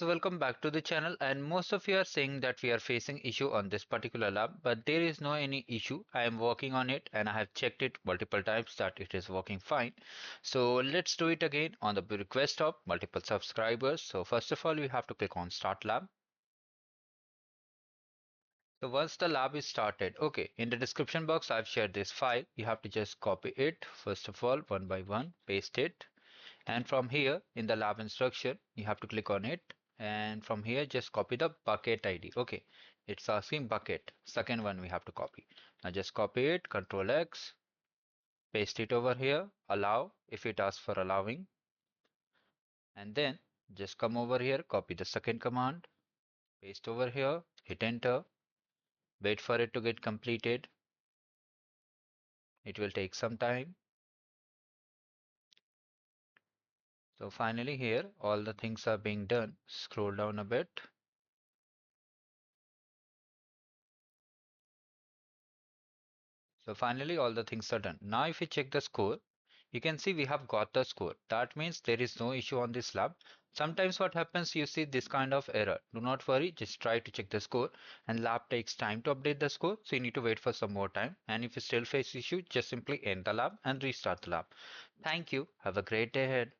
so welcome back to the channel, and most of you are saying that we are facing issue on this particular lab, but there is no any issue. I am working on it and I have checked it multiple times that it is working fine. So let's do it again on the request of multiple subscribers. So first of all, you have to click on start lab. So once the lab is started, okay, in the description box I've shared this file. You have to just copy it first of all, one by one, paste it. And from here in the lab instruction, you have to click on it. And from here, just copy the bucket ID. Okay, it's asking bucket. Second one we have to copy. Now just copy it, Control X, paste it over here, allow if it asks for allowing. And then just come over here, copy the second command, paste over here, hit enter, wait for it to get completed. It will take some time. So finally here, all the things are being done. Scroll down a bit. So finally all the things are done. Now if you check the score, you can see we have got the score. That means there is no issue on this lab. Sometimes what happens, you see this kind of error. Do not worry, just try to check the score, and lab takes time to update the score. So you need to wait for some more time. And if you still face issue, just simply end the lab and restart the lab. Thank you. Have a great day ahead.